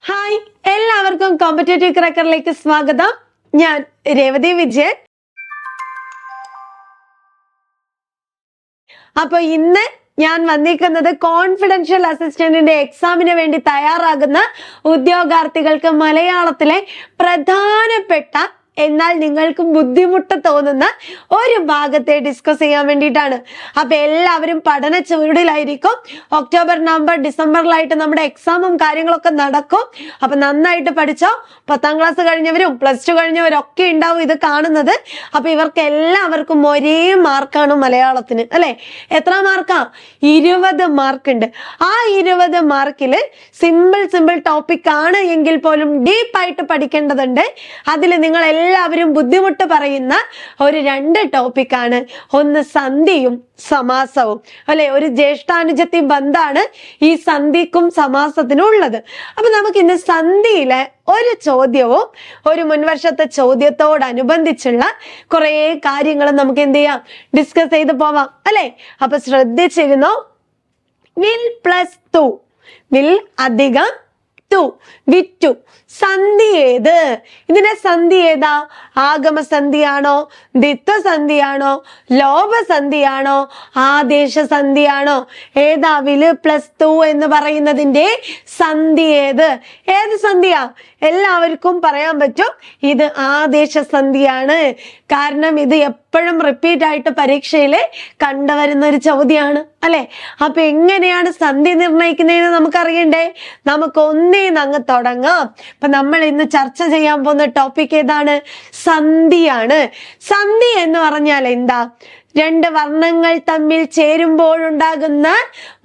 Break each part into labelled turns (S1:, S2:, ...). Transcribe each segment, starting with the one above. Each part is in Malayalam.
S1: ഹായ്, എല്ലാവർക്കും കോമ്പറ്റേറ്റീവ് ക്രാക്കറിലേക്ക് സ്വാഗതം. ഞാൻ രേവതി വിജയൻ. അപ്പൊ ഇന്ന് ഞാൻ വന്നിരിക്കുന്നത് കോൺഫിഡൻഷ്യൽ അസിസ്റ്റന്റിന്റെ എക്സാമിന് വേണ്ടി തയ്യാറാകുന്ന ഉദ്യോഗാർത്ഥികൾക്ക് മലയാളത്തിലെ പ്രധാനപ്പെട്ട എന്നാൽ നിങ്ങൾക്ക് ബുദ്ധിമുട്ട് തോന്നുന്ന ഒരു ഭാഗത്തെ ഡിസ്കസ് ചെയ്യാൻ വേണ്ടിയിട്ടാണ്. അപ്പൊ എല്ലാവരും പഠന ചുവടിലായിരിക്കും. ഒക്ടോബർ, നവംബർ, ഡിസംബറിലായിട്ട് നമ്മുടെ എക്സാമും കാര്യങ്ങളൊക്കെ നടക്കും. അപ്പൊ നന്നായിട്ട് പഠിച്ചോ. 10ാം ക്ലാസ് കഴിഞ്ഞവരും +2 കഴിഞ്ഞവരും ഒക്കെ ഉണ്ടാവും ഇത് കാണുന്നത്. അപ്പൊ ഇവർക്ക് എല്ലാവർക്കും ഒരേ മാർക്കാണ് മലയാളത്തിന്, അല്ലെ? എത്ര മാർക്കാ? 20 മാർക്ക് ഉണ്ട്. ആ 20 മാർക്കില് സിമ്പിൾ ടോപ്പിക് ആണ് എങ്കിൽ പോലും ഡീപ്പായിട്ട് പഠിക്കേണ്ടതുണ്ട്. അതിൽ നിങ്ങൾ എല്ലാവരും ബുദ്ധിമുട്ട് പറയുന്ന ഒരു 2 ടോപ്പിക്കാണ്. ഒന്ന് സന്ധിയും സമാസവും, അല്ലെ? ഒരു ജ്യേഷ്ഠാനുജത്തി ബന്ധാണ് ഈ സന്ധിക്കും സമാസത്തിനും ഉള്ളത്. അപ്പൊ നമുക്ക് ഇന്ന് സന്ധിയിലെ ഒരു ചോദ്യവും ഒരു മുൻവർഷത്തെ ചോദ്യത്തോടനുബന്ധിച്ചുള്ള കുറെ കാര്യങ്ങളും നമുക്ക് എന്ത് ചെയ്യാം, ഡിസ്കസ് ചെയ്ത് പോവാം, അല്ലെ? അപ്പൊ ശ്രദ്ധിച്ചിരുന്നോ? വിൽ +2, വിൽ അധികം ടു, വിറ്റു. സന്ധി ഏത്? ഇതിന്റെ സന്ധി ഏതാ? ആഗമസന്ധിയാണോ, ദ്വിത്വസന്ധിയാണോ, ലോഭസന്ധിയാണോ, ആദേശസന്ധിയാണോ? ഏതാ വില് +2 എന്ന് പറയുന്നതിന്റെ സന്ധി ഏത്? ഏത് സന്ധിയാ? എല്ലാവർക്കും പറയാൻ പറ്റും ഇത് ആദേശസന്ധിയാണ്. കാരണം ഇത് എപ്പോഴും റിപ്പീറ്റ് ആയിട്ട് പരീക്ഷയില് കണ്ടുവരുന്ന ഒരു ചോദ്യമാണ്, അല്ലെ? അപ്പൊ എങ്ങനെയാണ് സന്ധി നിർണയിക്കുന്നതെന്ന് നമുക്കറിയണ്ടേ? നമുക്ക് ഒന്നേന്ന് അങ്ങ് തുടങ്ങാം. അപ്പൊ നമ്മൾ ഇന്ന് ചർച്ച ചെയ്യാൻ പോകുന്ന ടോപ്പിക് ഏതാണ്? സന്ധിയാണ്. സന്ധി എന്ന് പറഞ്ഞാൽ എന്താ? 2 വർണ്ണങ്ങൾ തമ്മിൽ ചേരുമ്പോഴുണ്ടാകുന്ന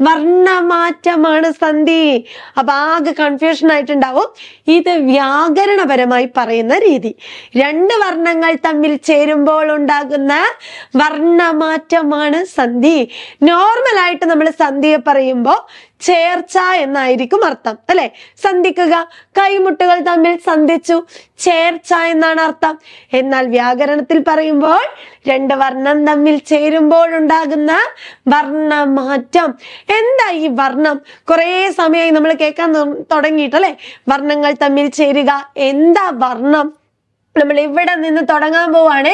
S1: വർണ്ണമാറ്റമാണ് സന്ധി. അപ്പൊ ആകെ കൺഫ്യൂഷൻ ആയിട്ടുണ്ടാവും. ഇത് വ്യാകരണപരമായി പറയുന്ന രീതി. 2 വർണ്ണങ്ങൾ തമ്മിൽ ചേരുമ്പോൾ ഉണ്ടാകുന്ന വർണ്ണമാറ്റമാണ് സന്ധി. നോർമൽ ആയിട്ട് നമ്മൾ സന്ധിയെ പറയുമ്പോൾ ചേർച്ച എന്നായിരിക്കും അർത്ഥം, അല്ലെ? സന്ധിക്കുക, കൈമുട്ടുകൾ തമ്മിൽ സന്ധിച്ചു, ചേർച്ച എന്നാണ് അർത്ഥം. എന്നാൽ വ്യാകരണത്തിൽ പറയുമ്പോൾ 2 വർണ്ണം തമ്മിൽ ചേരുമ്പോഴുണ്ടാകുന്ന വർണ്ണമാറ്റം. എന്താ ഈ വർണ്ണം? കുറെ സമയമായി നമ്മൾ കേൾക്കാൻ തുടങ്ങിയിട്ടല്ലേ? വർണ്ണങ്ങൾ തമ്മിൽ ചേരുക. എന്താ വർണ്ണം? നമ്മൾ ഇവിടെ നിന്ന് തുടങ്ങാൻ പോവാണ്.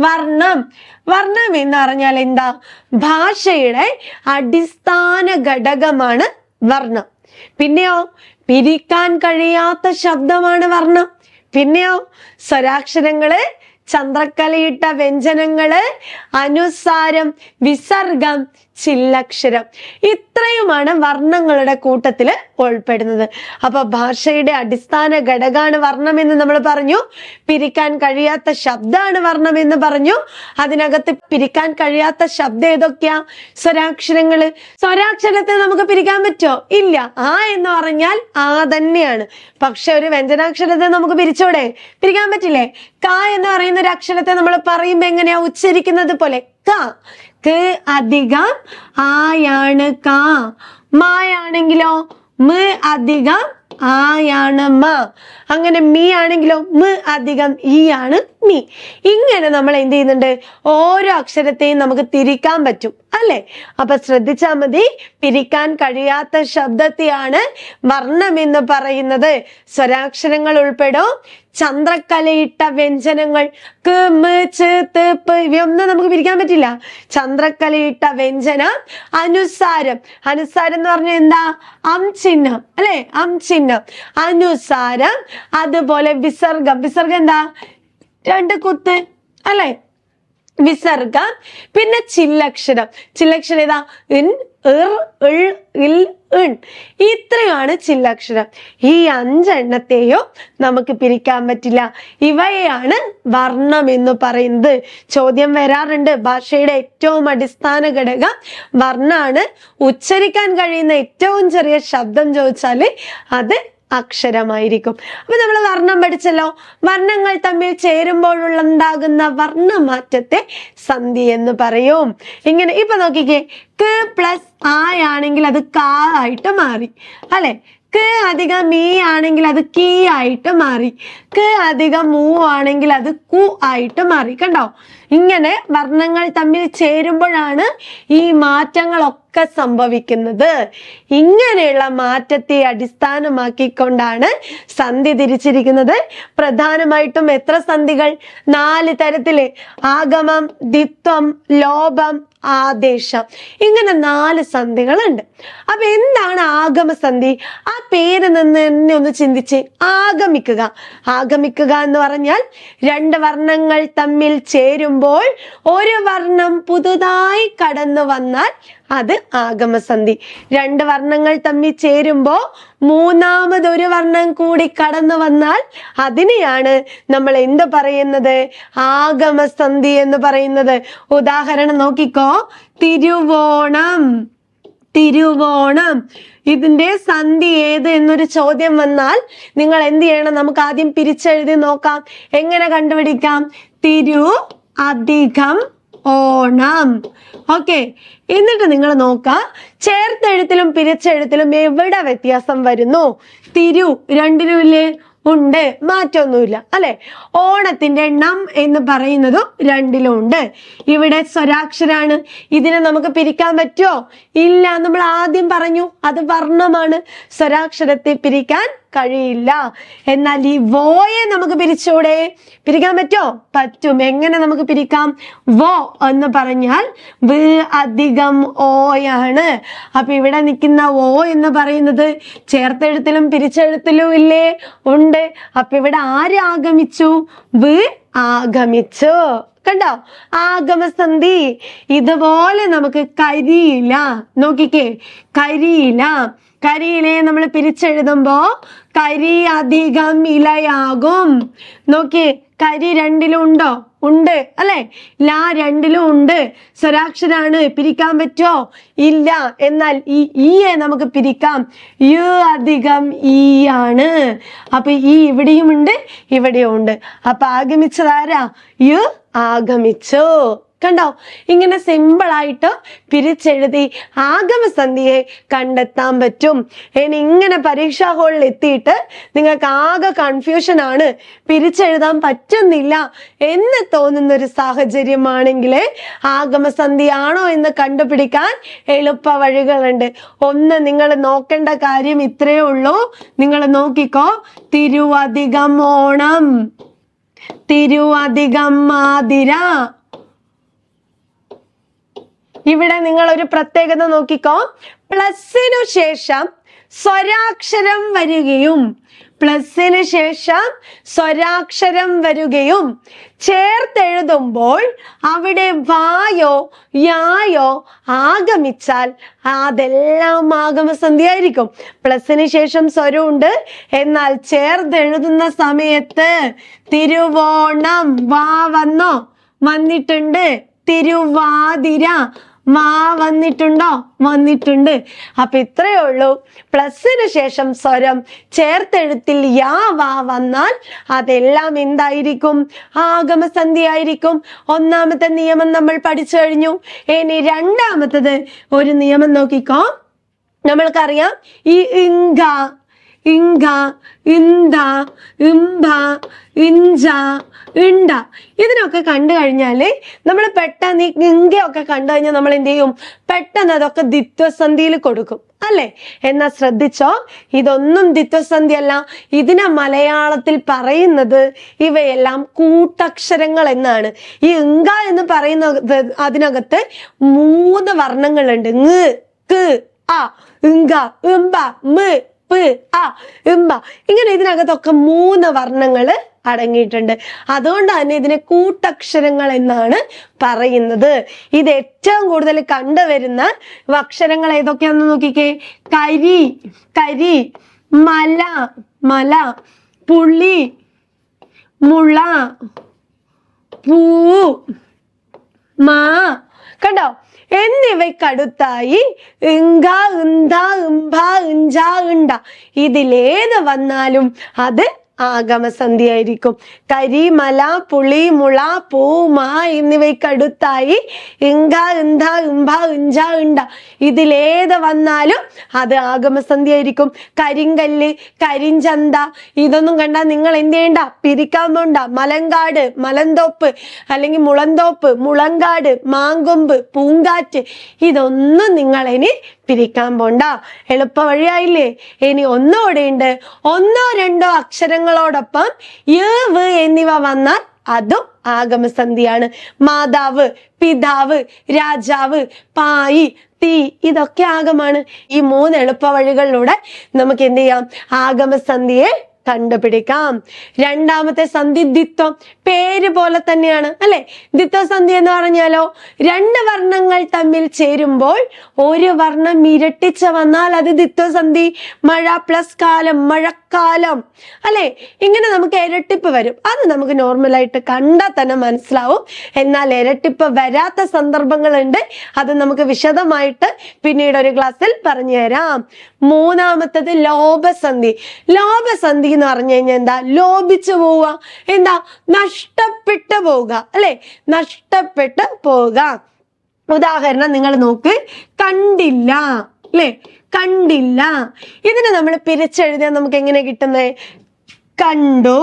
S1: വർണ്ണം എന്ന് പറഞ്ഞാൽ എന്താ? ഭാഷയുടെ അടിസ്ഥാന ഘടകമാണ് വർണ്ണം. പിന്നെയോ പിരിക്കാൻ കഴിയാത്ത ശബ്ദമാണ് വർണ്ണം. പിന്നെയോ സ്വരാക്ഷരങ്ങള്, ചന്ദ്രക്കലയിട്ട വ്യഞ്ജനങ്ങള്, അനുസാരം, വിസർഗം, ചില്ലക്ഷരം, ഇത്രയുമാണ് വർണ്ണങ്ങളുടെ കൂട്ടത്തില് ഉൾപ്പെടുന്നത്. അപ്പൊ ഭാഷയുടെ അടിസ്ഥാന ഘടകമാണ് വർണ്ണം എന്ന് നമ്മൾ പറഞ്ഞു. പിരിക്കാൻ കഴിയാത്ത ശബ്ദമാണ് വർണ്ണം എന്ന് പറഞ്ഞു. അതിനകത്ത് പിരിക്കാൻ കഴിയാത്ത ശബ്ദം ഏതൊക്കെയാ? സ്വരാക്ഷരങ്ങള്. സ്വരാക്ഷരത്തെ നമുക്ക് പിരിക്കാൻ പറ്റുമോ? ഇല്ല. ആ എന്ന് പറഞ്ഞാൽ ആ തന്നെയാണ്. പക്ഷെ ഒരു വ്യഞ്ജനാക്ഷരത്തെ നമുക്ക് പിരിച്ചൂടെ? പിരിക്കാൻ പറ്റില്ലേ? ക എന്ന് പറയുന്ന ഒരു അക്ഷരത്തെ നമ്മൾ പറയുമ്പോ എങ്ങനെയാ ഉച്ചരിക്കുന്നത് പോലെ? ക. ക അധികം ആയാണ് ക. മായാണെങ്കിലോ മ അധികം ആയാണ് മ. അങ്ങനെ മീ ആണെങ്കിലോ മ അധികം ഈ ആണ് മീ. ഇങ്ങനെ നമ്മൾ എന്ത് ചെയ്യുന്നുണ്ട്? ഓരോ അക്ഷരത്തെയും നമുക്ക് തിരിക്കാൻ പറ്റും, അല്ലെ? അപ്പൊ ശ്രദ്ധിച്ചാൽ മതി. പിരിക്കാൻ കഴിയാത്ത ശബ്ദത്തെയാണ് വർണ്ണം എന്ന് പറയുന്നത്. സ്വരാക്ഷരങ്ങൾ ഉൾപ്പെടും, ചന്ദ്രക്കലയിട്ട വ്യഞ്ജനങ്ങൾ ക, മ, ച, ത, പ ഇവയൊന്നും നമുക്ക് പിരിക്കാൻ പറ്റില്ല. ചന്ദ്രക്കലയിട്ട വ്യഞ്ജനം. അനുസാരം എന്ന് പറഞ്ഞാൽ എന്താ? ചിഹ്നം, അല്ലെ? ചിഹ്നം, അനുസാരം. അതുപോലെ വിസർഗം എന്താ? 2 കുത്ത്, അല്ലെ? വിസർഗം. പിന്നെ ചില്ലക്ഷരം ഏതാ? ഇൻ, ഇർ, ഇൾ, ഇൽ, ഇൺ. ഇത്രയാണ് ചില്ലക്ഷരം. ഈ 5 എണ്ണത്തെയോ നമുക്ക് പിരിക്കാൻ പറ്റില്ല. ഇവയാണ് വർണ്ണം എന്ന് പറയുന്നത്. ചോദ്യം വരാറുണ്ട്. ഭാഷയുടെ ഏറ്റവും അടിസ്ഥാന ഘടകം വർണ്ണാണ്. ഉച്ചരിക്കാൻ കഴിയുന്ന ഏറ്റവും ചെറിയ ശബ്ദം ചോദിച്ചാല് അത് അക്ഷരമായിരിക്കും. അപ്പൊ നമ്മൾ വർണ്ണം പഠിച്ചല്ലോ. വർണ്ണങ്ങൾ തമ്മിൽ ചേരുമ്പോഴുണ്ടാകുന്ന വർണ്ണമാറ്റത്തെ സന്ധി എന്ന് പറയും. ഇങ്ങനെ ഇപ്പൊ നോക്കിക്കേ, ക + ആ ആണെങ്കിൽ അത് ക ആയിട്ട് മാറി, അല്ലെ? ക്ക് അധികം മീ ആണെങ്കിൽ അത് കീ ആയിട്ട് മാറി. ക്ക് അധികം മൂ ആണെങ്കിൽ അത് കു ആയിട്ട് മാറി. കണ്ടോ? ഇങ്ങനെ വർണ്ണങ്ങൾ തമ്മിൽ ചേരുമ്പോഴാണ് ഈ മാറ്റങ്ങളൊക്കെ സംഭവിക്കുന്നത്. ഇങ്ങനെയുള്ള മാറ്റത്തെ അടിസ്ഥാനമാക്കിക്കൊണ്ടാണ് സന്ധി തിരിച്ചിരിക്കുന്നത്. പ്രധാനമായിട്ടും എത്ര സന്ധികൾ? 4 തരത്തില്: ആഗമം, ദ്വിത്വം, ലോപം, ആദേശം. ഇങ്ങനെ 4 സന്ധികളുണ്ട്. അപ്പൊ എന്താണ് ആഗമസന്ധി? ആ പേര് നിന്ന് തന്നെ ഒന്ന് ചിന്തിച്ച്. ആഗമിക്കുക. ആഗമിക്കുക എന്ന് പറഞ്ഞാൽ 2 വർണ്ണങ്ങൾ തമ്മിൽ ചേരുമ്പോൾ ഒരു വർണ്ണം പുതുതായി കടന്നു വന്നാൽ അത് ആഗമസന്ധി. 2 വർണ്ണങ്ങൾ തമ്മിൽ ചേരുമ്പോ മൂന്നാമതൊരു വർണ്ണം കൂടി കടന്നു വന്നാൽ അതിനെയാണ് നമ്മൾ എന്ത് പറയുന്നത്? ആഗമസന്ധി എന്ന് പറയുന്നത്. ഉദാഹരണം നോക്കിക്കോ. തിരുവോണം. തിരുവോണം ഇതിന്റെ സന്ധി ഏത് എന്നൊരു ചോദ്യം വന്നാൽ നിങ്ങൾ എന്ത് ചെയ്യണം? നമുക്ക് ആദ്യം പിരിച്ചെഴുതി നോക്കാം. എങ്ങനെ കണ്ടുപിടിക്കാം? തിരു അധികം ഓണം. ഓക്കെ, എന്നിട്ട് നിങ്ങൾ നോക്കാം ചേർത്തെഴുത്തിലും പിരിച്ചെഴുത്തിലും എവിടെ വ്യത്യാസം വരുന്നു? തിരു രണ്ടിലും ഇല്ലേ? ഉണ്ട്, മാറ്റമൊന്നുമില്ല അല്ലെ. ഓണത്തിന്റെ ണം എന്ന് പറയുന്നതും 2ലും ഉണ്ട്. ഇവിടെ സ്വരാക്ഷരാണ്. ഇതിനെ നമുക്ക് പിരിക്കാൻ പറ്റുമോ? ഇല്ല. നമ്മൾ ആദ്യം പറഞ്ഞു അത് വർണ്ണമാണ്, സ്വരാക്ഷരത്തെ പിരിക്കാൻ കഴിയില്ല. എന്നാൽ ഈ വോയെ നമുക്ക് പിരിച്ചൂടെ? പിരിക്കാൻ പറ്റുമോ? പറ്റും. എങ്ങനെ നമുക്ക് പിരിക്കാം? വോ എന്ന് പറഞ്ഞാൽ വ് അധികം ഓയാണ്. അപ്പൊ ഇവിടെ നിൽക്കുന്ന ഓ എന്ന് പറയുന്നത് ചേർത്തെഴുത്തിലും പിരിച്ചെഴുത്തിലും ഇല്ലേ? ഉണ്ട്. അപ്പൊ ഇവിടെ ആര് ആഗമിച്ചു? വ് ആഗമിച്ചു. കണ്ടോ? ആഗമസന്ധി. ഇതുപോലെ നമുക്ക് കരിയില. നോക്കിക്കേ, കരിയില. കരിയിലയെ നമ്മൾ പിരിച്ചെഴുതുമ്പോ കരി അധികം ഇലയാകും. നോക്കിയേ, കരി 2ലും ഉണ്ടോ? ഉണ്ട് അല്ലെ. ലാ 2ലും ഉണ്ട്. സ്വരാക്ഷരാണ്. പിരിക്കാൻ പറ്റുമോ? ഇല്ല. എന്നാൽ ഈ ഈയെ നമുക്ക് പിരിക്കാം. യു അധികം ഈ ആണ്. അപ്പൊ ഈ ഇവിടെയും ഉണ്ട്, ഇവിടെയും ഉണ്ട്. അപ്പൊ ആഗമിച്ചതാരാ? യു ആഗമിച്ചു. കണ്ടോ? ഇങ്ങനെ സിമ്പിൾ ആയിട്ട് പിരിച്ചെഴുതി ആഗമസന്ധിയെ കണ്ടെത്താൻ പറ്റും. ഇനി ഇങ്ങനെ പരീക്ഷാ ഹാളിൽ എത്തിയിട്ട് നിങ്ങൾക്ക് ആകെ കൺഫ്യൂഷൻ ആണ്, പിരിച്ചെഴുതാൻ പറ്റുന്നില്ല എന്ന് തോന്നുന്ന ഒരു സാഹചര്യമാണെങ്കിൽ ആഗമസന്ധിയാണോ എന്ന് കണ്ടുപിടിക്കാൻ എളുപ്പ വഴികളുണ്ട്. ഒന്ന്, നിങ്ങൾ നോക്കേണ്ട കാര്യം ഇത്രയേ ഉള്ളൂ. നിങ്ങൾ നോക്കിക്കോ. തിരുവധികം ഓണം, തിരുവധികം ആതിര. ഇവിടെ നിങ്ങൾ ഒരു പ്രത്യേകത നോക്കിക്കോ. പ്ലസിനു ശേഷം സ്വരാക്ഷരം വരികയും പ്ലസിന് ശേഷം സ്വരാക്ഷരം വരികയും ചേർത്തെഴുതുമ്പോൾ അവിടെ വായോ യായോ ആഗമിച്ചാൽ അതെല്ലാം ആഗമസന്ധി ആയിരിക്കും. പ്ലസിന് ശേഷം സ്വരമുണ്ട്, എന്നാൽ ചേർത്തെഴുതുന്ന സമയത്ത് തിരുവോണം വാ വന്നോ? വന്നിട്ടുണ്ട്. തിരുവാതിര മാ വന്നിട്ടുണ്ടോ? വന്നിട്ടുണ്ട്. അപ്പൊ ഇത്രയേ ഉള്ളൂ. പ്ലസിന് ശേഷം സ്വരം ചേർത്തെഴുത്തിൽ യാ വാ വന്നാൽ അതെല്ലാം എന്തായിരിക്കും? ആഗമസന്ധി ആയിരിക്കും. ഒന്നാമത്തെ നിയമം നമ്മൾ പഠിച്ചു കഴിഞ്ഞു. ഇനി രണ്ടാമത്തത് ഒരു നിയമം നോക്കിക്കോ. നമ്മൾക്കറിയാം ഈ ഇങ്ക, ഇങ്ക, ഇന്ത, ഇംബ, ഇഞ്ച, ഇണ്ട ഇതിനൊക്കെ കണ്ടു കഴിഞ്ഞാല് നമ്മൾ പെട്ടെന്ന് ഇങ്കയൊക്കെ കണ്ടു കഴിഞ്ഞാൽ നമ്മൾ എന്ത് ചെയ്യും? പെട്ടെന്ന് അതൊക്കെ ദ്വിത്വസന്ധിയിൽ കൊടുക്കും അല്ലെ. എന്നാ ശ്രദ്ധിച്ചോ, ഇതൊന്നും ദ്വിത്വസന്ധി അല്ല. ഇതിനെ മലയാളത്തിൽ പറയുന്നത് ഇവയെല്ലാം കൂട്ടക്ഷരങ്ങൾ എന്നാണ്. ഈ ഇങ്ക എന്ന് പറയുന്ന അതിനകത്ത് 3 വർണ്ണങ്ങളുണ്ട്. ങ്, ക്, അ. ഇങ്ക, ഇംബ, മ്, പ്, അ, ഇംബ. ഇങ്ങനെ ഇതിനകത്തൊക്കെ 3 വർണ്ണങ്ങള് അടങ്ങിയിട്ടുണ്ട്. അതുകൊണ്ട് തന്നെ ഇതിനെ കൂട്ടക്ഷരങ്ങൾ എന്നാണ് പറയുന്നത്. ഇത് ഏറ്റവും കൂടുതൽ കണ്ടുവരുന്ന അക്ഷരങ്ങൾ ഏതൊക്കെയാണെന്ന് നോക്കിക്കേ. കരി, കരി. മല, മല. പുളി, മുള. പൂ, മാ. കണ്ടോ? എന്നിവയ്ക്കടുത്തായി ഇങ്ക, ഇന്ത, ഇംഭ, ഇഞ്ച, ഇണ്ട ഇതിലേത് വന്നാലും അത് ആഗമസന്ധി ആയിരിക്കും. കരി, മല, പുളി, മുള, പൂ, മാ എന്നിവയ്ക്കടുത്തായി ഇങ്ക, ഇന്ധ, ഇംഭ, ഇഞ്ച, ഇണ്ട ഇതിലേത് വന്നാലും അത് ആഗമസന്ധി ആയിരിക്കും. കരിങ്കല്ല്, കരിഞ്ചന്ത ഇതൊന്നും കണ്ടാൽ നിങ്ങൾ എന്ത് ചെയ്യണ്ട, പിരിക്കാൻ പോണ്ട. മലങ്കാട്, മലന്തോപ്പ് അല്ലെങ്കിൽ മുളന്തോപ്പ്, മുളങ്കാട്, മാങ്കൊമ്പ്, പൂങ്കാറ്റ് ഇതൊന്നും നിങ്ങൾ ഇനി പിരിക്കാൻ പോണ്ട. എളുപ്പ വഴിയായില്ലേ? ഇനി ഒന്നുകൂടെ ഉണ്ട്. ഒന്നോ രണ്ടോ അക്ഷരങ്ങളോടൊപ്പം യ, വ് എന്നിവ വന്നാൽ അതും ആഗമസന്ധിയാണ്. മാതാവ്, പിതാവ്, രാജാവ്, പായി, തീ ഇതൊക്കെ ആഗമാണ്. ഈ 3 എളുപ്പ വഴികളിലൂടെ നമുക്ക് എന്ത് ചെയ്യാം, ആഗമസന്ധിയെ കണ്ടുപിടിക്കാം. രണ്ടാമത്തെ സന്ധി ദ്വിത്വം. പേര് പോലെ തന്നെയാണ് അല്ലെ. ദ്വിത്വസന്ധി എന്ന് പറഞ്ഞാലോ 2 വർണ്ണങ്ങൾ തമ്മിൽ ചേരുമ്പോൾ ഒരു വർണ്ണം ഇരട്ടിച്ച വന്നാൽ അത് ദ്വിത്വസന്ധി. മഴ പ്ലസ് കാലം, മഴക്കാലം അല്ലെ. ഇങ്ങനെ നമുക്ക് ഇരട്ടിപ്പ് വരും. അത് നമുക്ക് നോർമലായിട്ട് കണ്ടാൽ തന്നെ മനസ്സിലാവും. എന്നാൽ ഇരട്ടിപ്പ് വരാത്ത സന്ദർഭങ്ങളുണ്ട്. അത് നമുക്ക് വിശദമായിട്ട് പിന്നീട് ഒരു ക്ലാസ്സിൽ പറഞ്ഞു തരാം. മൂന്നാമത്തത് ലോഭസന്ധി. ലോഭസന്ധി എന്ന് പറഞ്ഞു കഴിഞ്ഞാൽ എന്താ, ലോഭിച്ചു പോവുക, എന്താ നഷ്ടപ്പെട്ടു പോവുക അല്ലെ, നഷ്ടപ്പെട്ടു പോവുക. ഉദാഹരണം നിങ്ങൾ നോക്ക്, കണ്ടില്ല അല്ലെ, കണ്ടില്ല. ഇതിനെ നമ്മൾ പിരിച്ചെഴുതിയാൽ നമുക്ക് എങ്ങനെ കിട്ടുന്നത്, കണ്ടു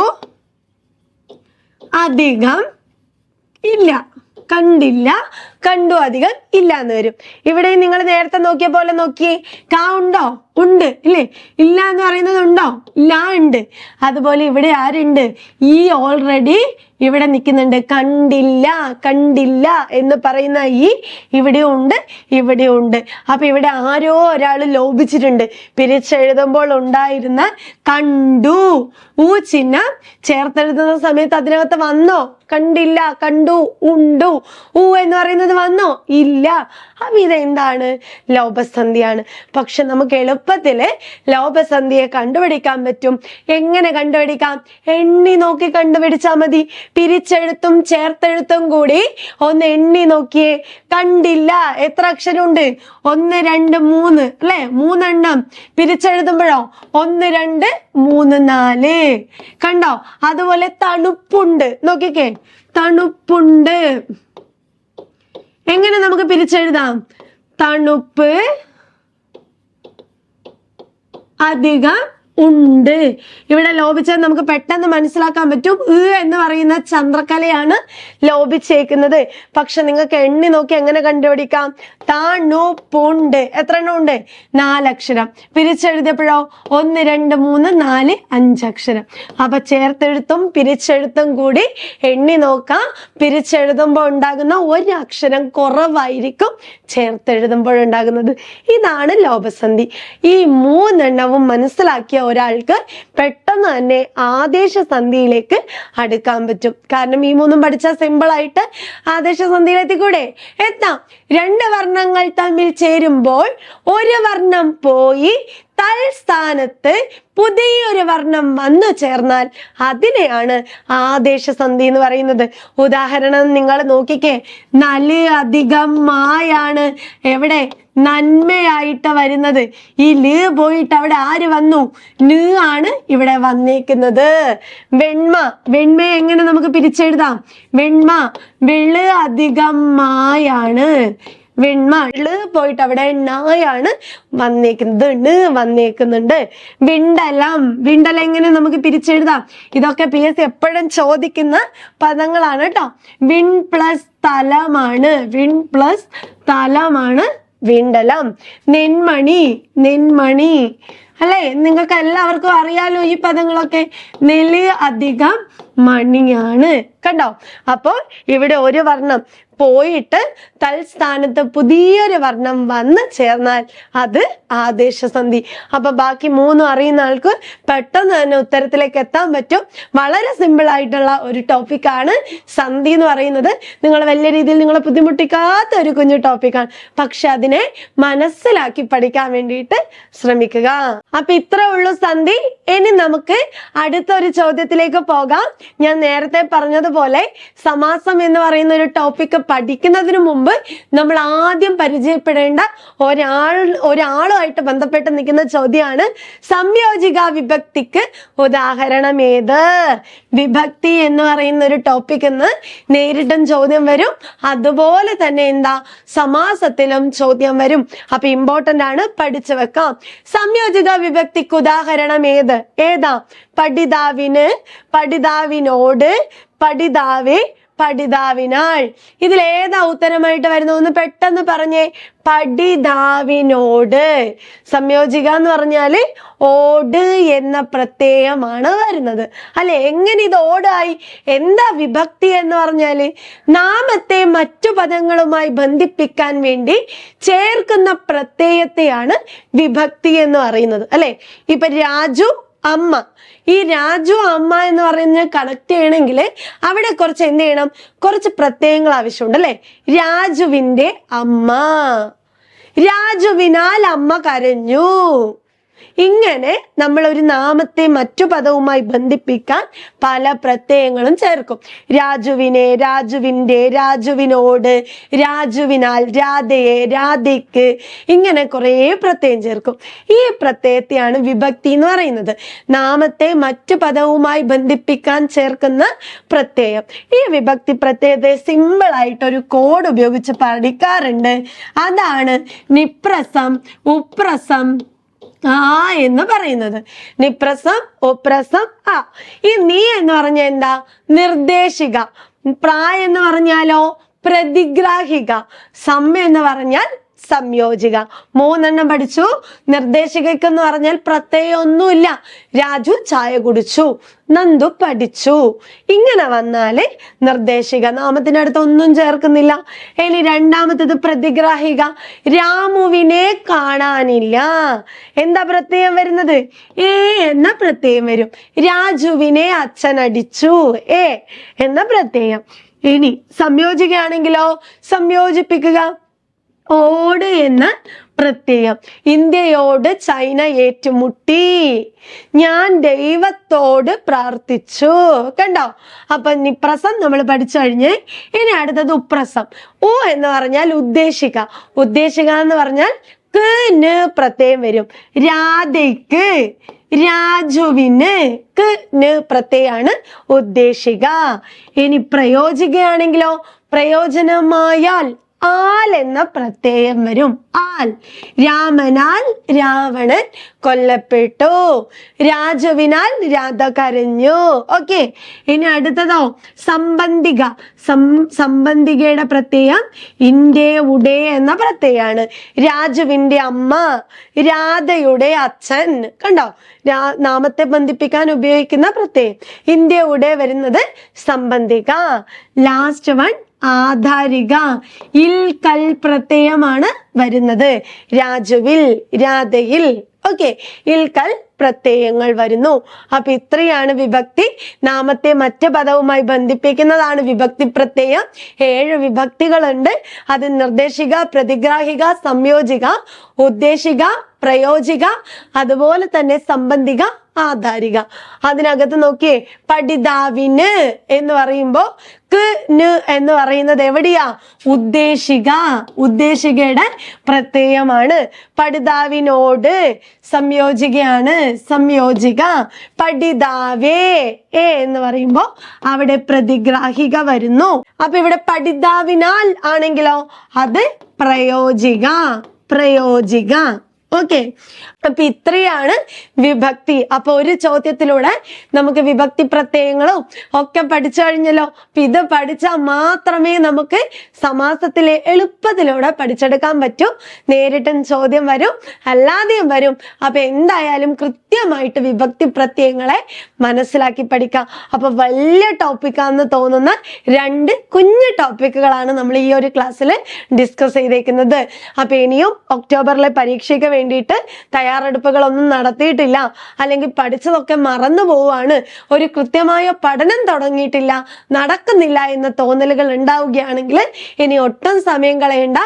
S1: അധികം ഇല്ല. കണ്ടില്ല, കണ്ടു അധികം ഇല്ല എന്ന് വരും. ഇവിടെ നിങ്ങൾ നേരത്തെ നോക്കിയ പോലെ നോക്കിയേ, കാ ഉണ്ടോ, ഉണ്ട് ഇല്ലേ. ഇല്ല എന്ന് പറയുന്നത് ഉണ്ടോ, ഇല്ല ഉണ്ട്. അതുപോലെ ഇവിടെ ആരുണ്ട്, ഈ ഓൾറെഡി ഇവിടെ നിൽക്കുന്നുണ്ട്. കണ്ടില്ല, കണ്ടില്ല എന്ന് പറയുന്ന ഈ ഇവിടെ ഉണ്ട്, ഇവിടെ ഉണ്ട്. അപ്പൊ ഇവിടെ ആരോ ഒരാൾ ലോപിച്ചിട്ടുണ്ട്. പിരിച്ചെഴുതുമ്പോൾ ഉണ്ടായിരുന്ന കണ്ടു ഊ ചിഹ്നം ചേർത്തെഴുതുന്ന സമയത്ത് അതിനകത്ത് വന്നോ, കണ്ടില്ല, കണ്ടു, ഉണ്ടു. ഊ എന്ന് പറയുന്നത് വന്നോ, ഇല്ല. അപ്പൊ ഇതെന്താണ്, ലോഭസന്ധിയാണ്. പക്ഷെ നമുക്ക് എളുപ്പത്തില് ലോഭസന്ധിയെ കണ്ടുപിടിക്കാൻ പറ്റും. എങ്ങനെ കണ്ടുപിടിക്കാം, എണ്ണി നോക്കി കണ്ടുപിടിച്ചാൽ മതി. പിരിച്ചെഴുത്തും ചേർത്തെഴുത്തും കൂടി ഒന്ന് എണ്ണി നോക്കിയേ. കണ്ടില്ല എത്ര അക്ഷരമുണ്ട്, 1 2 3 അല്ലെ, 3 എണ്ണം. പിരിച്ചെഴുതുമ്പോഴോ 1 2 3 4 കണ്ടോ. അതുപോലെ തണുപ്പുണ്ട്, നോക്കിക്കേ, തണുപ്പുണ്ട്. എങ്ങനെ നമുക്ക് പിരിച്ചെഴുതാം, തണുപ്പ് അധികം ഉണ്ട്. ഇവിടെ ലോപിച്ചത് നമുക്ക് പെട്ടെന്ന് മനസ്സിലാക്കാൻ പറ്റും. എന്ന് പറയുന്ന ചന്ദ്രക്കലയാണ് ലോപിച്ചേക്കുന്നത്. പക്ഷെ നിങ്ങൾക്ക് എണ്ണി നോക്കി എങ്ങനെ കണ്ടുപിടിക്കാം, തണുപ്പുണ്ട് എത്ര എണ്ണം ഉണ്ട്, 4 അക്ഷരം. പിരിച്ചെഴുതിയപ്പോഴോ 1 2 3 4 5 അക്ഷരം. അപ്പൊ ചേർത്തെഴുത്തും പിരിച്ചെഴുത്തും കൂടി എണ്ണി നോക്കാം. പിരിച്ചെഴുതുമ്പോൾ ഉണ്ടാകുന്ന 1 അക്ഷരം കുറവായിരിക്കും ചേർത്തെഴുതുമ്പോഴുണ്ടാകുന്നത്. ഇതാണ് ലോഭസന്ധി. ഈ 3 എണ്ണവും മനസ്സിലാക്കിയ ഒരാൾക്ക് പെട്ടെന്ന് തന്നെ ആദേശ സന്ധിയിലേക്ക് അടുക്കാൻ പറ്റും. കാരണം ഈ 3 പഠിച്ചാൽ സിമ്പിൾ ആയിട്ട് ആദേശ സന്ധിയിലെത്തിക്കൂടെ, എത്താം. 2 വർണ്ണങ്ങൾ തമ്മിൽ ചേരുമ്പോൾ ഒരു വർണ്ണം പോയി തൽസ്ഥാനത്ത് പുതിയൊരു വർണ്ണം വന്നു ചേർന്നാൽ അതിനെയാണ് ആദേശ സന്ധി എന്ന് പറയുന്നത്. ഉദാഹരണം നിങ്ങൾ നോക്കിക്കേ, നല് അധികം മായാണ് എവിടെ നന്മയായിട്ട് വരുന്നത്. ഈ ല് പോയിട്ട് അവിടെ ആര് വന്നു, ന് ആണ് ഇവിടെ വന്നേക്കുന്നത്. വെണ്മ, വെണ്മയെ എങ്ങനെ നമുക്ക് പിരിച്ചെഴുതാം, വെണ്മ വെള് അധികം മായാണ്. വെണ്മ ള് പോയിട്ട് അവിടെ നായാണ് വന്നേക്കുന്നത്, ണ് വന്നേക്കുന്നുണ്ട്. വിണ്ടലം, വിണ്ടലം എങ്ങനെ നമുക്ക് പിരിച്ചെഴുതാം, ഇതൊക്കെ PSC എപ്പോഴും ചോദിക്കുന്ന പദങ്ങളാണ് കേട്ടോ. വിൺ പ്ലസ് തലമാണ്, വിൺ പ്ലസ് തലമാണ് വിണ്ടലം. നെന്മണി, നെന്മണി അല്ലെ, നിങ്ങൾക്ക് എല്ലാവർക്കും അറിയാലോ ഈ പദങ്ങളൊക്കെ. നെല് അധികം മണിയാണ്, കണ്ടോ. അപ്പോൾ ഇവിടെ ഒരു വർണ്ണം പോയിട്ട് തൽസ്ഥാനത്ത് പുതിയൊരു വർണ്ണം വന്ന് ചേർന്നാൽ അത് ആദേശസന്ധി. അപ്പൊ ബാക്കി 3 അറിയുന്ന ആൾക്ക് പെട്ടെന്ന് തന്നെ ഉത്തരത്തിലേക്ക് എത്താൻ പറ്റും. വളരെ സിമ്പിൾ ആയിട്ടുള്ള ഒരു ടോപ്പിക്കാണ് സന്ധി എന്ന് പറയുന്നത്. നിങ്ങൾ വലിയ രീതിയിൽ നിങ്ങളെ ബുദ്ധിമുട്ടിക്കാത്ത ഒരു കുഞ്ഞു ടോപ്പിക്കാണ്. പക്ഷെ അതിനെ മനസ്സിലാക്കി പഠിക്കാൻ വേണ്ടിയിട്ട് ശ്രമിക്കുക. അപ്പൊ ഇത്രേ ഉള്ളൂ സന്ധി. ഇനി നമുക്ക് അടുത്തൊരു ചോദ്യത്തിലേക്ക് പോകാം. ഞാൻ നേരത്തെ പറഞ്ഞത് പറഞ്ഞതുപോലെ സമാസം എന്ന് പറയുന്ന ഒരു ടോപ്പിക് പഠിക്കുന്നതിന് മുമ്പ് നമ്മൾ ആദ്യം പരിചയപ്പെടേണ്ട ഒരാളുമായിട്ട് ബന്ധപ്പെട്ട് നിൽക്കുന്ന ചോദ്യമാണ് സംയോജിക വിഭക്തിക്ക് ഉദാഹരണം ഏത്? വിഭക്തി എന്ന് പറയുന്ന ഒരു ടോപ്പിക് എന്ന് നേരിട്ടും ചോദ്യം വരും, അതുപോലെ തന്നെ എന്താ സമാസത്തിലും ചോദ്യം വരും. അപ്പൊ ഇമ്പോർട്ടന്റ് ആണ്, പഠിച്ചു വെക്കാം. സംയോജിക വിഭക്തിക്ക് ഉദാഹരണം ഏതാ? പഠിതാവിന്, പഠിതാവിനോട്, പഠിതാവേ, പഠിതാവിനാൾ. ഇതിലേതാ ഉത്തരമായിട്ട് വരുന്നത്? ഒന്ന് പെട്ടെന്ന് പറഞ്ഞേ. പഠിതാവിനോട്. സംയോജിക എന്ന് പറഞ്ഞാല് ഓട് എന്ന പ്രത്യയമാണ് വരുന്നത് അല്ലെ? എങ്ങനെ ഇത് ഓടായി? എന്താ വിഭക്തി എന്ന് പറഞ്ഞാല് നാമത്തെ മറ്റു പദങ്ങളുമായി ബന്ധിപ്പിക്കാൻ വേണ്ടി ചേർക്കുന്ന പ്രത്യയത്തെയാണ് വിഭക്തി എന്ന് പറയുന്നത് അല്ലെ? ഇപ്പൊ രാജു, അമ്മ. ഈ രാജു, അമ്മ എന്ന് പറയുന്നത് കണക്ട് ചെയ്യണമെങ്കിൽ അവിടെ കുറച്ച് എന്ത് ചെയ്യണം? കുറച്ച് പ്രത്യയങ്ങൾ ആവശ്യമുണ്ട് അല്ലെ? രാജുവിന്റെ അമ്മ, രാജുവിനാൽ അമ്മ കരഞ്ഞു. ഇങ്ങനെ നമ്മൾ ഒരു നാമത്തെ മറ്റു പദവുമായി ബന്ധിപ്പിക്കാൻ പല പ്രത്യയങ്ങളും ചേർക്കും. രാജുവിനെ, രാജുവിന്റെ, രാജുവിനോട്, രാജുവിനാൽ, രാധയെ, രാധയ്ക്ക്, ഇങ്ങനെ കുറെ പ്രത്യയം ചേർക്കും. ഈ പ്രത്യയത്തെയാണ് വിഭക്തി എന്ന് പറയുന്നത്. നാമത്തെ മറ്റു പദവുമായി ബന്ധിപ്പിക്കാൻ ചേർക്കുന്ന പ്രത്യയം. ഈ വിഭക്തി പ്രത്യയത്തെ സിമ്പിൾ ആയിട്ട് ഒരു കോഡ് ഉപയോഗിച്ച് പഠിക്കാറുണ്ട്. അതാണ് നിപ്രസം, ഉപ്രസം, ആ എന്ന് പറയുന്നത്. നിപ്രസം, ഉപ്രസം, ആ. ഈ നീ എന്ന് പറഞ്ഞ എന്താ? നിർദ്ദേശിക. പ്ര എന്ന് പറഞ്ഞാലോ പ്രതിഗ്രാഹിക. സം എന്ന് പറഞ്ഞാൽ സംയോജിക. 3 എണ്ണം പഠിച്ചു. നിർദ്ദേശികയ്ക്ക് എന്ന് പറഞ്ഞാൽ പ്രത്യയം ഒന്നുമില്ല. രാജു ചായ കുടിച്ചു, നന്ദു പഠിച്ചു, ഇങ്ങനെ വന്നാല് നിർദ്ദേശിക. നാമത്തിനടുത്ത് ഒന്നും ചേർക്കുന്നില്ല. ഇനി രണ്ടാമത്തേത് പ്രതിഗ്രാഹിക. രാമുവിനെ കാണാനില്ല. എന്താ പ്രത്യയം വരുന്നത്? ഏ എന്ന പ്രത്യയം വരും. രാജുവിനെ അച്ഛൻ അടിച്ചു, ഏ എന്ന പ്രത്യയം. ഇനി സംയോജികയാണെങ്കിലോ സംയോജിപ്പിക്കുക. ഓട് എന്ന പ്രത്യയം. ഇന്ത്യയോട് ചൈന ഏറ്റുമുട്ടി. ഞാൻ ദൈവത്തോട് പ്രാർത്ഥിച്ചു. കണ്ടോ? അപ്പൊ നിപ്രസം നമ്മൾ പഠിച്ചു കഴിഞ്ഞ് ഇനി അടുത്തത് ഉപ്രസം. ഉ എന്ന് പറഞ്ഞാൽ ഉദ്ദേശിക. ഉദ്ദേശിക എന്ന് പറഞ്ഞാൽ ക്ക് ന് പ്രത്യയം വരും. രാധയ്ക്ക്, രാജുവിന് ക്ക് ന് പ്രത്യയാണ് ഉദ്ദേശിക. ഇനി പ്രയോജികയാണെങ്കിലോ പ്രയോജനമായാൽ ആൽ എന്ന പ്രത്യയം വരും. ആൽ. രാമനാൽ രാവണൻ കൊല്ലപ്പെട്ടു. രാജുവിനാൽ രാധ കരഞ്ഞു. ഓക്കെ. ഇനി അടുത്തതോ സംബന്ധിക. സംബന്ധികയുടെ പ്രത്യയം ഇന്റെ ഉടേ എന്ന പ്രത്യയാണ്. രാജുവിന്റെ അമ്മ, രാധയുടെ അച്ഛൻ. കണ്ടോ? നാമത്തെ ബന്ധിപ്പിക്കാൻ ഉപയോഗിക്കുന്ന പ്രത്യയം. ഇന്റെ ഉടേ വരുന്നത് സംബന്ധിക. Last one ആധാരിക. ഇൽ കൽ പ്രത്യയമാണ് വരുന്നത്. രാജുവിൽ, രാധയിൽ. ഓക്കെ. ഇൽ കൽ പ്രത്യയങ്ങൾ വരുന്നു. അപ്പൊ ഇത്രയാണ് വിഭക്തി. നാമത്തെ മറ്റു പദവുമായി ബന്ധിപ്പിക്കുന്നതാണ് വിഭക്തി പ്രത്യയം. 7 വിഭക്തികളുണ്ട്. അത് നിർദ്ദേശിക, പ്രതിഗ്രാഹിക, സംയോജിക, ഉദ്ദേശിക, പ്രയോജിക, അതുപോലെ തന്നെ സംബന്ധിക, ആധാരിക. അതിനകത്ത് നോക്കിയേ, പഠിതാവിന് എന്ന് പറയുമ്പോ ക്ക് ന് എന്ന് പറയുന്നത് എവിടെയാ? ഉദ്ദേശിക. ഉദ്ദേശികയുടെ പ്രത്യയമാണ്. പഠിതാവിനോട് സംയോജികയാണ്, സംയോജിക. പഠിതാവേ എന്ന് പറയുമ്പോ അവിടെ പ്രതിഗ്രാഹിക വരുന്നു. അപ്പൊ ഇവിടെ പഠിതാവിനാൽ ആണെങ്കിലോ അത് പ്രയോജിക, പ്രയോജിക. ഓക്കെ. അപ്പൊ ഇത്രയാണ് വിഭക്തി. അപ്പൊ ഒരു ചോദ്യത്തിലൂടെ നമുക്ക് വിഭക്തി പ്രത്യയങ്ങളും ഒക്കെ പഠിച്ചു കഴിഞ്ഞല്ലോ. അപ്പൊ ഇത് പഠിച്ചാൽ മാത്രമേ നമുക്ക് സമാസത്തിലെ എളുപ്പത്തിലൂടെ പഠിച്ചെടുക്കാൻ പറ്റൂ. നേരിട്ടും ചോദ്യം വരും, അല്ലാതെയും വരും. അപ്പൊ എന്തായാലും കൃത്യമായിട്ട് വിഭക്തി പ്രത്യയങ്ങളെ മനസ്സിലാക്കി പഠിക്കാം. അപ്പൊ വലിയ ടോപ്പിക്കാന്ന് തോന്നുന്ന 2 കുഞ്ഞു ടോപ്പിക്കുകളാണ് നമ്മൾ ഈ ഒരു ക്ലാസ്സിൽ ഡിസ്കസ് ചെയ്തേക്കുന്നത്. അപ്പൊ ഇനിയും ഒക്ടോബറിലെ പരീക്ഷയ്ക്ക് വേണ്ടിയിട്ട് തയ്യാറെടുപ്പുകളൊന്നും നടത്തിയിട്ടില്ല, അല്ലെങ്കിൽ പഠിച്ചതൊക്കെ മറന്നു പോവാണ്, ഒരു കൃത്യമായ പഠനം തുടങ്ങിയിട്ടില്ല, നടക്കുന്നില്ല എന്ന തോന്നലുകൾ ഉണ്ടാവുകയാണെങ്കിൽ ഇനി ഒട്ടും സമയം കളയണ്ട.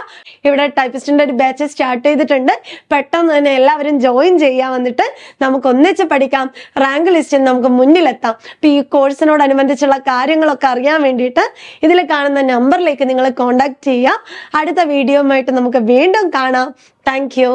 S1: ഇവിടെ ടൈപ്പിസ്റ്റിന്റെ ഒരു ബാച്ച് സ്റ്റാർട്ട് ചെയ്തിട്ടുണ്ട്. പെട്ടെന്ന് തന്നെ എല്ലാവരും ജോയിൻ ചെയ്യാൻ വന്നിട്ട് നമുക്ക് ഒന്നിച്ച് പഠിക്കാം, റാങ്ക് ലിസ്റ്റിൽ നമുക്ക് മുന്നിലെത്താം. അപ്പൊ ഈ കോഴ്സിനോടനുബന്ധിച്ചുള്ള കാര്യങ്ങളൊക്കെ അറിയാൻ വേണ്ടിയിട്ട് ഇതിൽ കാണുന്ന നമ്പറിലേക്ക് നിങ്ങൾ കോൺടാക്ട് ചെയ്യുക. അടുത്ത വീഡിയോയുമായിട്ട് നമുക്ക് വീണ്ടും കാണാം. Thank you.